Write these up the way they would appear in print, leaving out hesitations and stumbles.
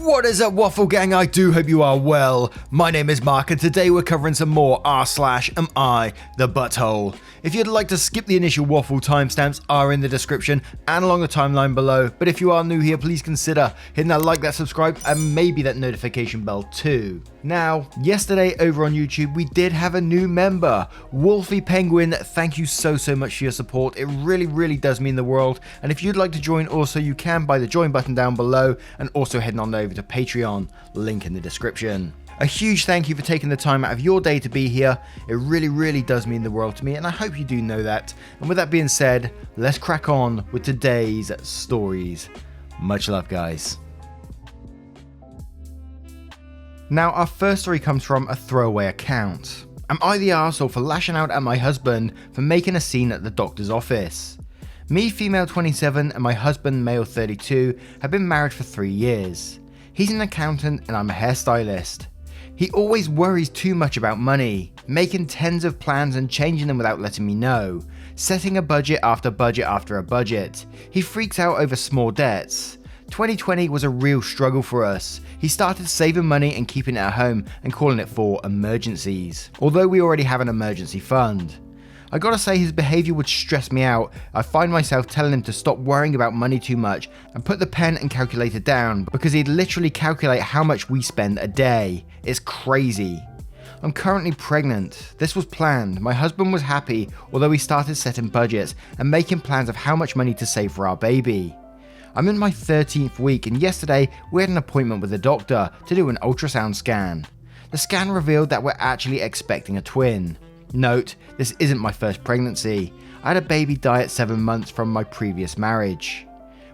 What is up, Waffle Gang? I do hope you are well. My name is Mark, and today we're covering some more r/am I the butthole. If you'd like to skip the initial waffle, timestamps are in the description and along the timeline below, but if you are new here, please consider hitting that like, that subscribe, and maybe that notification bell too. Now, yesterday over on YouTube, we did have a new member, Wolfie Penguin. Thank you so much for your support. It really does mean the world, and if you'd like to join also, you can by the join button down below, and also heading on over to Patreon, link in the description. A huge thank you for taking the time out of your day to be here. It really does mean the world to me, and I hope you do know that. And with that being said, let's crack on with today's stories. Much love, guys. Now, our first story comes from a throwaway account. Am I the arsehole for lashing out at my husband for making a scene at the doctor's office? Me, female 27, and my husband, male 32, have been married for 3 years. He's an accountant and I'm a hairstylist. He always worries too much about money, making tens of plans and changing them without letting me know, setting a budget after budget after a budget. He freaks out over small debts. 2020 was a real struggle for us. He started saving money and keeping it at home and calling it for emergencies, although we already have an emergency fund. I gotta say, his behaviour would stress me out. I find myself telling him to stop worrying about money too much and put the pen and calculator down, because he'd literally calculate how much we spend a day. It's crazy. I'm currently pregnant. This was planned. My husband was happy, although he started setting budgets and making plans of how much money to save for our baby. I'm in my 13th week, and yesterday we had an appointment with the doctor to do an ultrasound scan. The scan revealed that we're actually expecting a twin. Note, this isn't my first pregnancy. I had a baby die at 7 months from my previous marriage.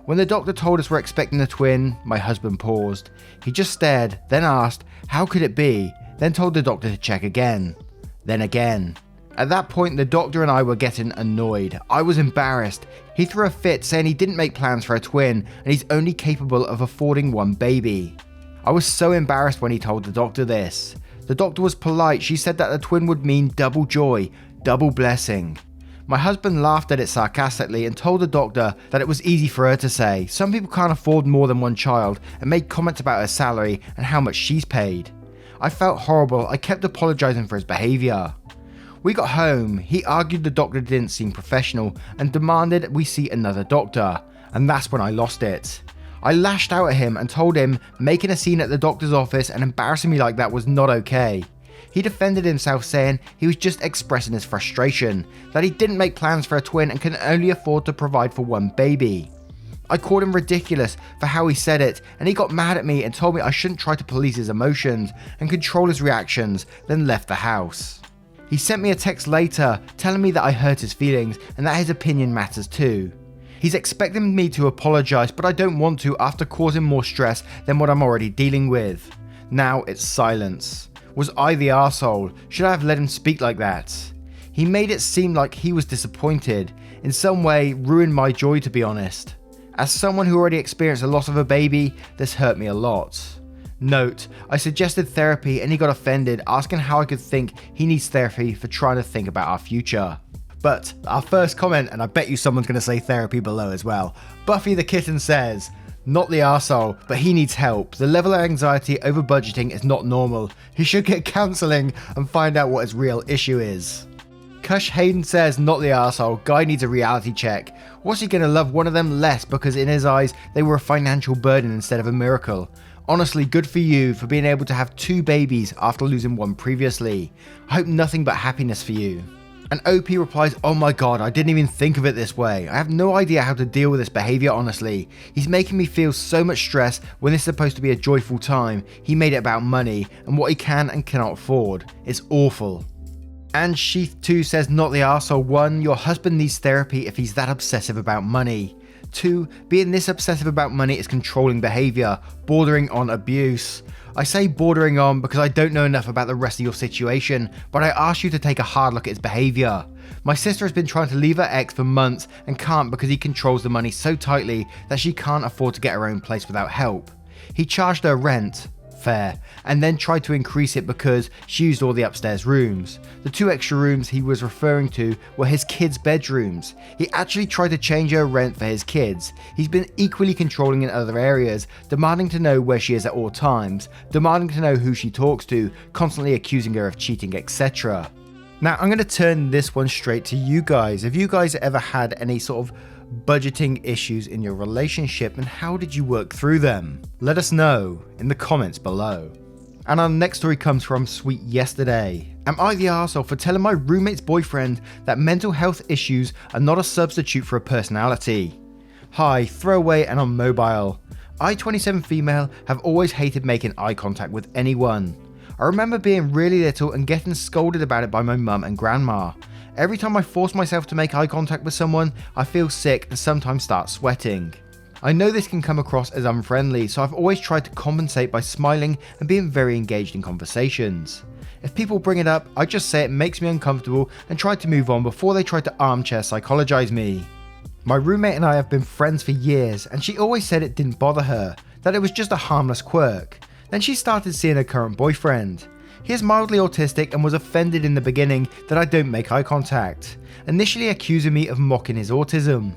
When the doctor told us we're expecting a twin, my husband paused. He just stared, then asked, how could it be? Then told the doctor to check again. Then again. At that point, the doctor and I were getting annoyed. I was embarrassed. He threw a fit saying he didn't make plans for a twin and he's only capable of affording one baby. I was so embarrassed when he told the doctor this. The doctor was polite. She said that the twin would mean double joy, double blessing. My husband laughed at it sarcastically and told the doctor that it was easy for her to say. Some people can't afford more than one child, and made comments about her salary and how much she's paid. I felt horrible. I kept apologizing for his behavior. We got home. He argued the doctor didn't seem professional and demanded we see another doctor, and that's when I lost it. I lashed out at him and told him making a scene at the doctor's office and embarrassing me like that was not okay. He defended himself, saying he was just expressing his frustration, that he didn't make plans for a twin and can only afford to provide for one baby. I called him ridiculous for how he said it, and he got mad at me and told me I shouldn't try to police his emotions and control his reactions, then left the house. He sent me a text later telling me that I hurt his feelings and that his opinion matters too. He's expecting me to apologise, but I don't want to after causing more stress than what I'm already dealing with. Now it's silence. Was I the arsehole? Should I have let him speak like that? He made it seem like he was disappointed. In some way, ruined my joy, to be honest. As someone who already experienced the loss of a baby, this hurt me a lot. Note, I suggested therapy and he got offended, asking how I could think he needs therapy for trying to think about our future. But our first comment, and I bet you someone's going to say therapy below as well. Buffy the Kitten says, not the arsehole, but he needs help. The level of anxiety over budgeting is not normal. He should get counselling and find out what his real issue is. Kush Hayden says, not the arsehole, guy needs a reality check. What's he going to love one of them less because in his eyes they were a financial burden instead of a miracle? Honestly, good for you for being able to have 2 babies after losing one previously. I hope nothing but happiness for you. And OP replies, oh my god, I didn't even think of it this way. I have no idea how to deal with this behaviour, honestly. He's making me feel so much stress when it's supposed to be a joyful time. He made it about money and what he can and cannot afford. It's awful. And Sheath 2 says, not the arsehole. 1, your husband needs therapy if he's that obsessive about money. 2, being this obsessive about money is controlling behaviour, bordering on abuse. I say bordering on because I don't know enough about the rest of your situation, but I ask you to take a hard look at his behaviour. My sister has been trying to leave her ex for months and can't because he controls the money so tightly that she can't afford to get her own place without help. He charged her rent, Fair. And then tried to increase it because she used all the upstairs rooms. The 2 extra rooms he was referring to were his kids' bedrooms. He actually tried to change her rent for his kids. He's been equally controlling in other areas, demanding to know where she is at all times, demanding to know who she talks to, constantly accusing her of cheating, etc. Now, I'm going to turn this one straight to you guys. Have you guys ever had any sort of budgeting issues in your relationship, and how did you work through them? Let us know in the comments below. And our next story comes from Sweet Yesterday. Am I the arsehole for telling my roommate's boyfriend that mental health issues are not a substitute for a personality? Hi, throwaway and on mobile. I, 27 female, have always hated making eye contact with anyone. I remember being really little and getting scolded about it by my mum and grandma. Every time I force myself to make eye contact with someone, I feel sick and sometimes start sweating. I know this can come across as unfriendly, so I've always tried to compensate by smiling and being very engaged in conversations. If people bring it up, I just say it makes me uncomfortable and try to move on before they try to armchair psychologize me. My roommate and I have been friends for years, and she always said it didn't bother her, that it was just a harmless quirk. Then she started seeing her current boyfriend. He is mildly autistic and was offended in the beginning that I don't make eye contact, initially accusing me of mocking his autism.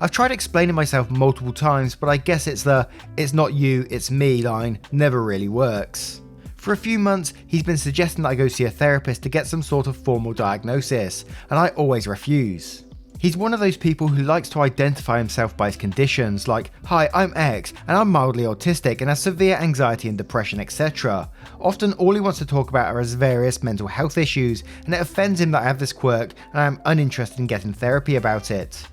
I've tried explaining myself multiple times, but I guess it's not you, it's me line never really works. For a few months, he's been suggesting that I go see a therapist to get some sort of formal diagnosis, and I always refuse. He's one of those people who likes to identify himself by his conditions, like, hi, I'm X, and I'm mildly autistic and have severe anxiety and depression, etc. Often all he wants to talk about are his various mental health issues, and it offends him that I have this quirk and I am uninterested in getting therapy about it.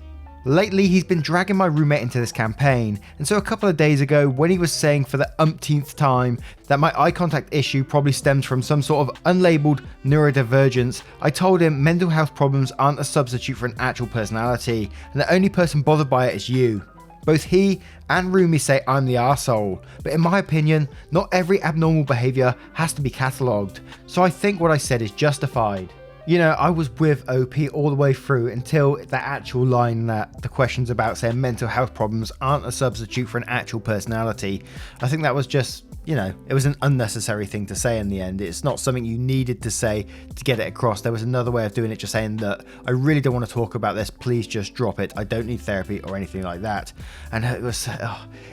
Lately, he's been dragging my roommate into this campaign, and so a couple of days ago, when he was saying for the umpteenth time that my eye contact issue probably stems from some sort of unlabeled neurodivergence, I told him mental health problems aren't a substitute for an actual personality, and the only person bothered by it is you. Both he and Rumi say I'm the arsehole, but in my opinion, not every abnormal behaviour has to be catalogued, so I think what I said is justified. You know, I was with OP all the way through until that actual line that the questions about saying mental health problems aren't a substitute for an actual personality. I think that was just, you know, it was an unnecessary thing to say in the end. It's not something you needed to say to get it across. There was another way of doing it, just saying that I really don't want to talk about this. Please just drop it. I don't need therapy or anything like that. And it was,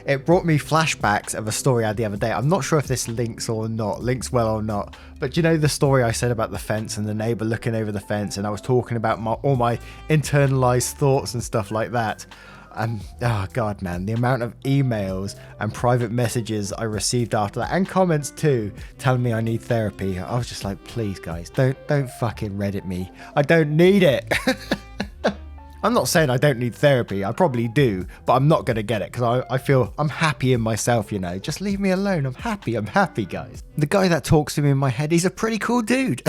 it brought me flashbacks of a story I had the other day. I'm not sure if this links well or not. But you know the story I said about the fence and the neighbour looking over the fence, and I was talking about all my internalized thoughts and stuff like that. And oh god, man, the amount of emails and private messages I received after that, and comments too, telling me I need therapy. I was just like, please guys, don't fucking Reddit me. I don't need it. I'm not saying I don't need therapy, I probably do, but I'm not going to get it because I feel I'm happy in myself, you know. Just leave me alone, I'm happy guys. The guy that talks to me in my head, he's a pretty cool dude.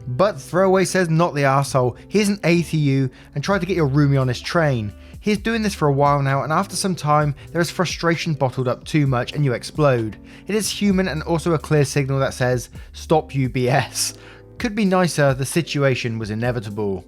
But Throwaway says not the arsehole. He isn't A to you and tried to get your roomie on his train. He is doing this for a while now, and after some time, there is frustration bottled up too much and you explode. It is human and also a clear signal that says, stop you BS. Could be nicer, the situation was inevitable.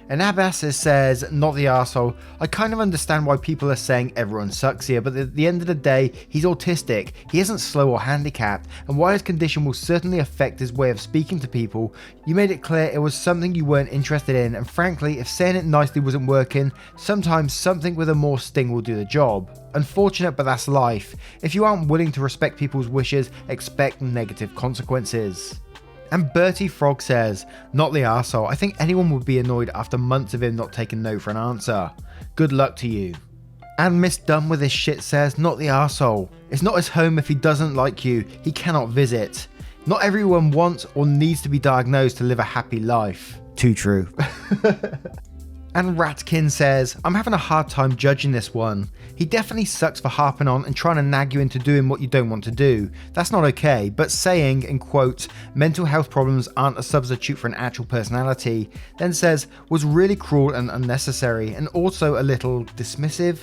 And Abbas says, not the arsehole. I kind of understand why people are saying everyone sucks here, but at the end of the day, he's autistic, he isn't slow or handicapped, and while his condition will certainly affect his way of speaking to people, you made it clear it was something you weren't interested in, and frankly, if saying it nicely wasn't working, sometimes something with a more sting will do the job. Unfortunate, but that's life. If you aren't willing to respect people's wishes, expect negative consequences. And Bertie Frog says, not the arsehole. I think anyone would be annoyed after months of him not taking no for an answer. Good luck to you. And Miss Done with This Shit says, not the arsehole. It's not his home if he doesn't like you. He cannot visit. Not everyone wants or needs to be diagnosed to live a happy life. Too true. And Ratkin says, I'm having a hard time judging this one. He definitely sucks for harping on and trying to nag you into doing what you don't want to do. That's not okay, but saying, in quotes, mental health problems aren't a substitute for an actual personality, then says, was really cruel and unnecessary, and also a little dismissive.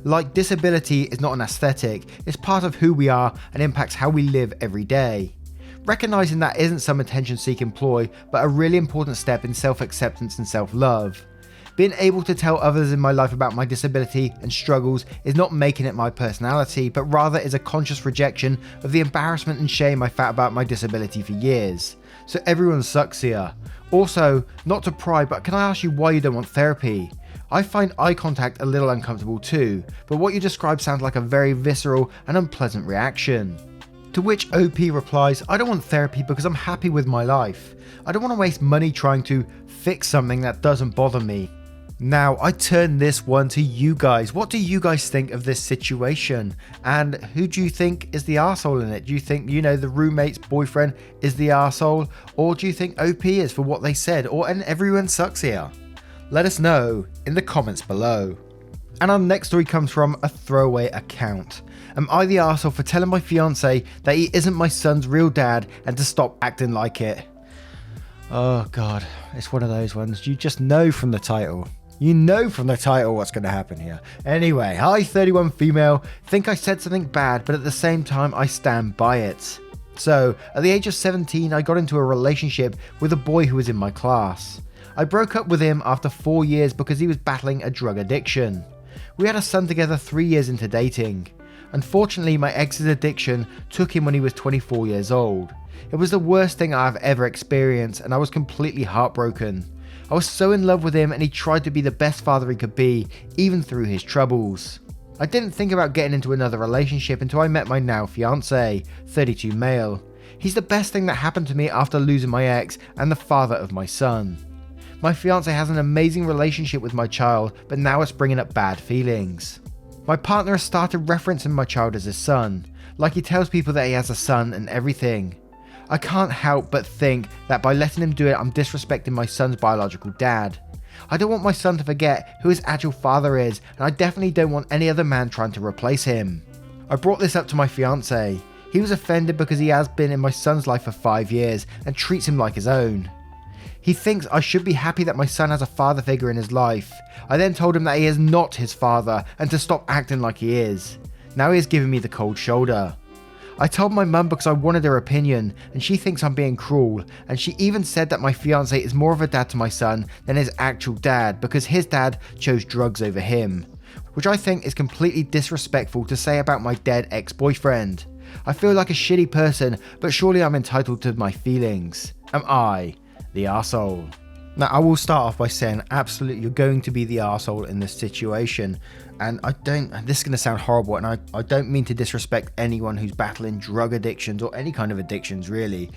Like, disability is not an aesthetic, it's part of who we are and impacts how we live every day. Recognising that isn't some attention-seeking ploy, but a really important step in self-acceptance and self-love. Being able to tell others in my life about my disability and struggles is not making it my personality, but rather is a conscious rejection of the embarrassment and shame I felt about my disability for years. So everyone sucks here. Also, not to pry, but can I ask you why you don't want therapy? I find eye contact a little uncomfortable too, but what you describe sounds like a very visceral and unpleasant reaction. To which OP replies, I don't want therapy because I'm happy with my life. I don't want to waste money trying to fix something that doesn't bother me. Now, I turn this one to you guys. What do you guys think of this situation? And who do you think is the arsehole in it? Do you think, the roommate's boyfriend is the arsehole? Or do you think OP is for what they said? And everyone sucks here? Let us know in the comments below. And our next story comes from a throwaway account. Am I the arsehole for telling my fiance that he isn't my son's real dad and to stop acting like it? Oh God, it's one of those ones. You just know from the title. You know from the title what's going to happen here. Anyway, hi 31 female, think I said something bad, but at the same time I stand by it. So, at the age of 17, I got into a relationship with a boy who was in my class. I broke up with him after 4 years because he was battling a drug addiction. We had a son together 3 years into dating. Unfortunately, my ex's addiction took him when he was 24 years old. It was the worst thing I've ever experienced and I was completely heartbroken. I was so in love with him and he tried to be the best father he could be, even through his troubles. I didn't think about getting into another relationship until I met my now fiance, 32 male. He's the best thing that happened to me after losing my ex and the father of my son. My fiance has an amazing relationship with my child, but now it's bringing up bad feelings. My partner has started referencing my child as his son, like he tells people that he has a son and everything. I can't help but think that by letting him do it, I'm disrespecting my son's biological dad. I don't want my son to forget who his actual father is, and I definitely don't want any other man trying to replace him. I brought this up to my fiance. He was offended because he has been in my son's life for 5 years and treats him like his own. He thinks I should be happy that my son has a father figure in his life. I then told him that he is not his father and to stop acting like he is. Now he is giving me the cold shoulder. I told my mum because I wanted her opinion and she thinks I'm being cruel, and she even said that my fiance is more of a dad to my son than his actual dad because his dad chose drugs over him, which I think is completely disrespectful to say about my dead ex-boyfriend. I feel like a shitty person, but surely I'm entitled to my feelings. Am I the arsehole? Now, I will start off by saying absolutely you're going to be the arsehole in this situation. And this is going to sound horrible, and I don't mean to disrespect anyone who's battling drug addictions or any kind of addictions really,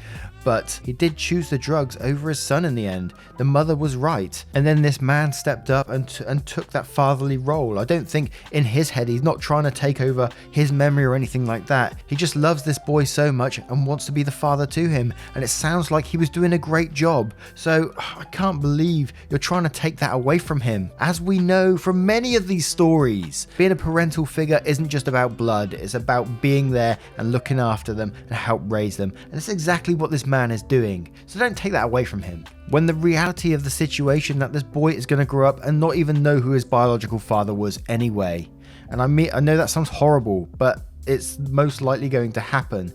but he did choose the drugs over his son in the end. The mother was right. And then this man stepped up and took that fatherly role. I don't think in his head he's not trying to take over his memory or anything like that. He just loves this boy so much and wants to be the father to him. And it sounds like he was doing a great job. So I can't believe you're trying to take that away from him. As we know from many of these stories, being a parental figure isn't just about blood. It's about being there and looking after them and help raise them. And that's exactly what this man is doing. So don't take that away from him. When the reality of the situation that this boy is going to grow up and not even know who his biological father was anyway. And I know that sounds horrible, but it's most likely going to happen.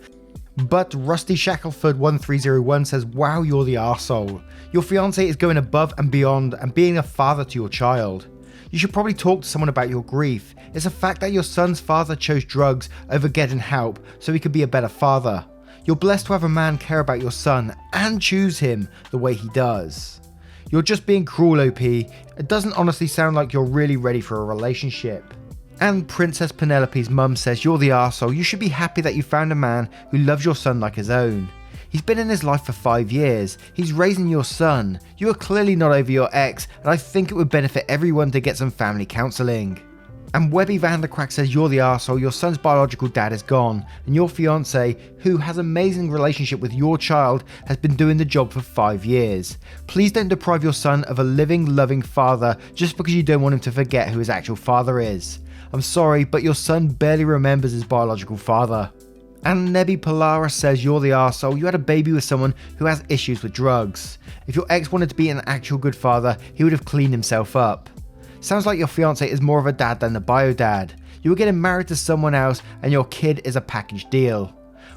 But Rusty Shackelford 1301 says, wow, you're the arsehole. Your fiance is going above and beyond and being a father to your child. You should probably talk to someone about your grief. It's a fact that your son's father chose drugs over getting help so he could be a better father. You're blessed to have a man care about your son and choose him the way he does. You're just being cruel, OP. It doesn't honestly sound like you're really ready for a relationship. And Princess Penelope's mum says, you're the arsehole. You should be happy that you found a man who loves your son like his own. He's been in his life for 5 years. He's raising your son. You are clearly not over your ex, and I think it would benefit everyone to get some family counselling. And Webby Vanderquack says, you're the arsehole. Your son's biological dad is gone, and your fiance, who has an amazing relationship with your child, has been doing the job for 5 years. Please don't deprive your son of a living, loving father just because you don't want him to forget who his actual father is. I'm sorry, but your son barely remembers his biological father. And Nebi Polaris says, you're the arsehole. You had a baby with someone who has issues with drugs. If your ex wanted to be an actual good father, he would have cleaned himself up. Sounds like your fiance is more of a dad than the bio dad. You were getting married to someone else and your kid is a package deal.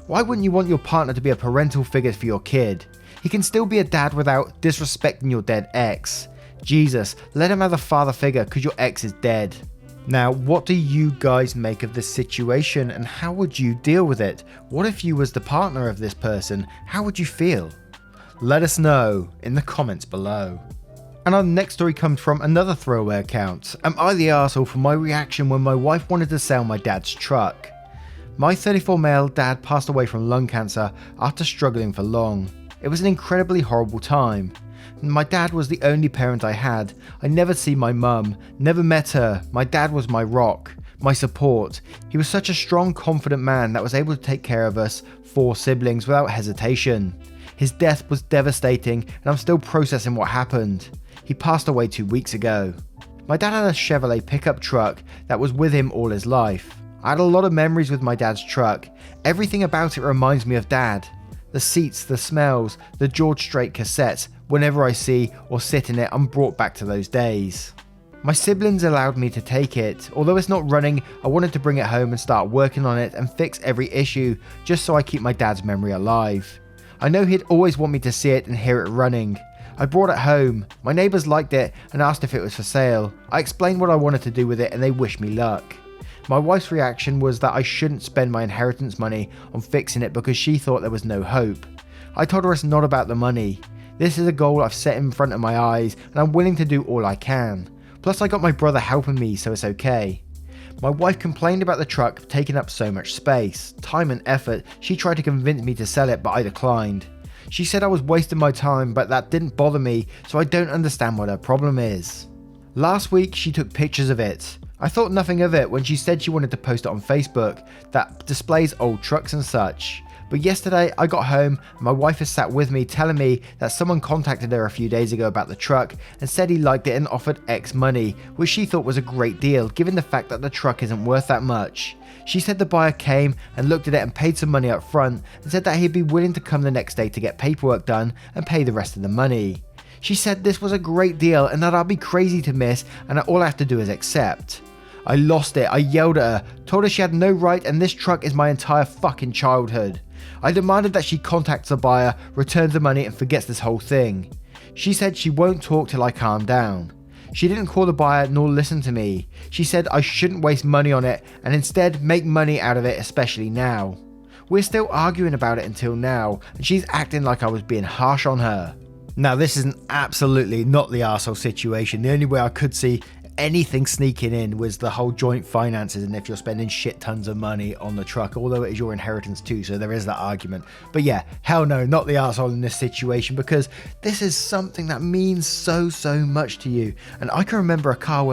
Why wouldn't you want your partner to be a parental figure for your kid? He can still be a dad without disrespecting your dead ex. Jesus, let him have a father figure because your ex is dead. Now, what do you guys make of this situation and how would you deal with it? What if you was the partner of this person? How would you feel? Let us know in the comments below. And our next story comes from another throwaway account. Am I the arsehole for my reaction when my wife wanted to sell my dad's truck? My 34 male dad passed away from lung cancer after struggling for long. It was an incredibly horrible time. My dad was the only parent I had. I never see my mum, never met her. My dad was my rock, my support. He was such a strong, confident man that was able to take care of us 4 siblings without hesitation. His death was devastating and I'm still processing what happened. He passed away 2 weeks ago. My dad had a Chevrolet pickup truck that was with him all his life. I had a lot of memories with my dad's truck. Everything about it reminds me of dad. The seats, the smells, the George Strait cassettes. Whenever I see or sit in it, I'm brought back to those days. My siblings allowed me to take it. Although it's not running, I wanted to bring it home and start working on it and fix every issue just so I keep my dad's memory alive. I know he'd always want me to see it and hear it running. I brought it home. My neighbours liked it and asked if it was for sale. I explained what I wanted to do with it and they wished me luck. My wife's reaction was that I shouldn't spend my inheritance money on fixing it because she thought there was no hope. I told her it's not about the money. This is a goal I've set in front of my eyes and I'm willing to do all I can. Plus I got my brother helping me, so it's okay. My wife complained about the truck taking up so much space, time and effort. She tried to convince me to sell it but I declined. She said I was wasting my time but that didn't bother me, so I don't understand what her problem is. Last week she took pictures of it. I thought nothing of it when she said she wanted to post it on Facebook that displays old trucks and such. But yesterday I got home and my wife has sat with me telling me that someone contacted her a few days ago about the truck and said he liked it and offered X money, which she thought was a great deal given the fact that the truck isn't worth that much. She said the buyer came and looked at it and paid some money up front and said that he'd be willing to come the next day to get paperwork done and pay the rest of the money. She said this was a great deal and that I'd be crazy to miss and that all I have to do is accept. I lost it, I yelled at her, told her she had no right and this truck is my entire fucking childhood. I demanded that she contacts the buyer, returns the money and forgets this whole thing. She said she won't talk till I calm down. She didn't call the buyer nor listen to me. She said I shouldn't waste money on it and instead make money out of it, especially now. We're still arguing about it until now and she's acting like I was being harsh on her. Now this is absolutely not the arsehole situation. The only way I could see anything sneaking in was the whole joint finances and if you're spending shit tons of money on the truck, although it is your inheritance too, so there is that argument. But yeah, hell no, not the arsehole in this situation because this is something that means so much to you. And I can remember a car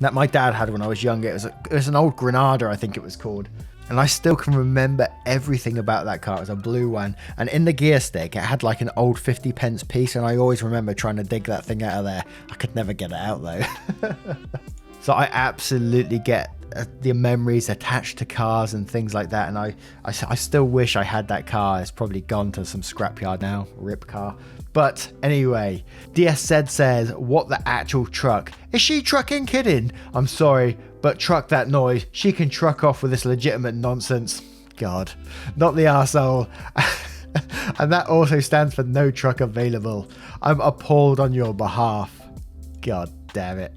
that my dad had when I was younger. It was an old Granada, I think it was called. And I still can remember everything about that car. It was a blue one. And in the gear stick, it had like an old 50p piece. And I always remember trying to dig that thing out of there. I could never get it out though. So I absolutely get the memories attached to cars and things like that. And I still wish I had that car. It's probably gone to some scrapyard now. Rip car. But anyway, DSZ says, what the actual truck? Is she trucking kidding? I'm sorry, but truck that noise. She can truck off with this legitimate nonsense. God, not the arsehole. And that also stands for no truck available. I'm appalled on your behalf. God damn it.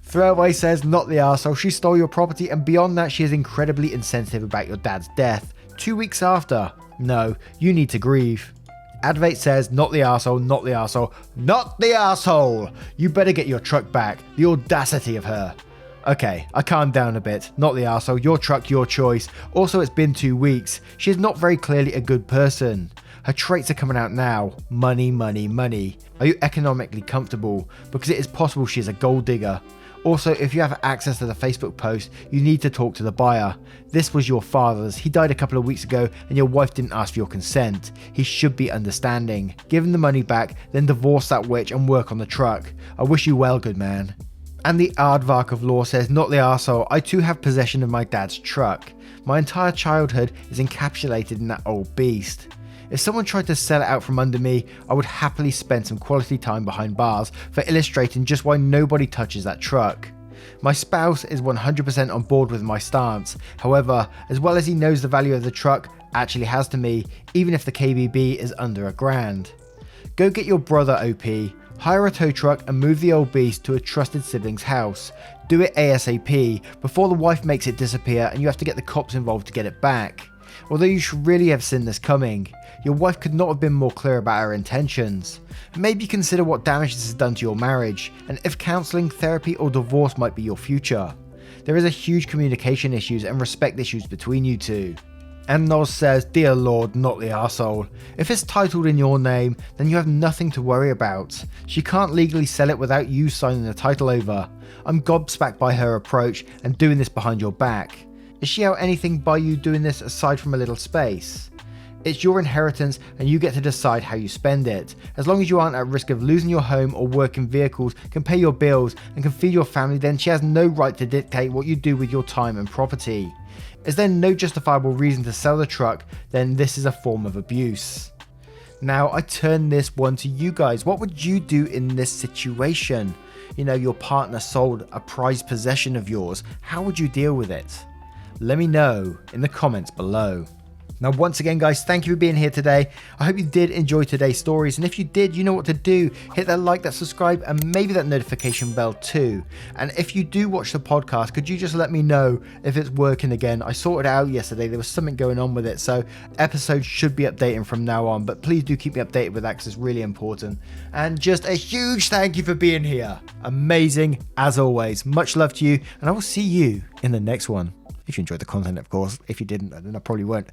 Throwaway says, not the arsehole. She stole your property and beyond that, she is incredibly insensitive about your dad's death. 2 weeks after. No, you need to grieve. Advate says, not the arsehole, not the arsehole, not the arsehole. You better get your truck back. The audacity of her. Okay, I calmed down a bit. Not the arsehole, your truck, your choice. Also, it's been 2 weeks. She is not very clearly a good person. Her traits are coming out now. Money, money, money. Are you economically comfortable? Because it is possible she is a gold digger. Also, if you have access to the Facebook post, you need to talk to the buyer. This was your father's. He died a couple of weeks ago and your wife didn't ask for your consent. He should be understanding. Give him the money back, then divorce that witch and work on the truck. I wish you well, good man. And the aardvark of law says, not the arsehole. I too have possession of my dad's truck. My entire childhood is encapsulated in that old beast. If someone tried to sell it out from under me, I would happily spend some quality time behind bars for illustrating just why nobody touches that truck. My spouse is 100% on board with my stance. However, as well as he knows the value of the truck actually has to me, even if the KBB is under £1,000. Go get your brother, OP. Hire a tow truck and move the old beast to a trusted sibling's house. Do it ASAP before the wife makes it disappear and you have to get the cops involved to get it back. Although you should really have seen this coming. Your wife could not have been more clear about her intentions. Maybe consider what damage this has done to your marriage, and if counselling, therapy or divorce might be your future. There is a huge communication issues and respect issues between you two. And Noz says, "Dear Lord, not the arsehole. If it's titled in your name, then you have nothing to worry about. She can't legally sell it without you signing the title over. I'm gobsmacked by her approach and doing this behind your back. Is she out anything by you doing this aside from a little space? It's your inheritance and you get to decide how you spend it. As long as you aren't at risk of losing your home or working vehicles, can pay your bills and can feed your family, then she has no right to dictate what you do with your time and property. Is there no justifiable reason to sell the truck, then this is a form of abuse." Now I turn this one to you guys. What would you do in this situation? You know, your partner sold a prized possession of yours. How would you deal with it? Let me know in the comments below. Now once again guys, thank you for being here today. I hope you did enjoy today's stories, and if you did, you know what to do. Hit that like, that subscribe, and maybe that notification bell too. And if you do watch the podcast, could you just let me know if it's working again? I sorted it out yesterday, there was something going on with it, so episodes should be updating from now on, but please do keep me updated with that because it's really important. And just a huge thank you for being here. Amazing as always. Much love to you, and I will see you in the next one. If you enjoyed the content, of course. If you didn't, then I probably won't.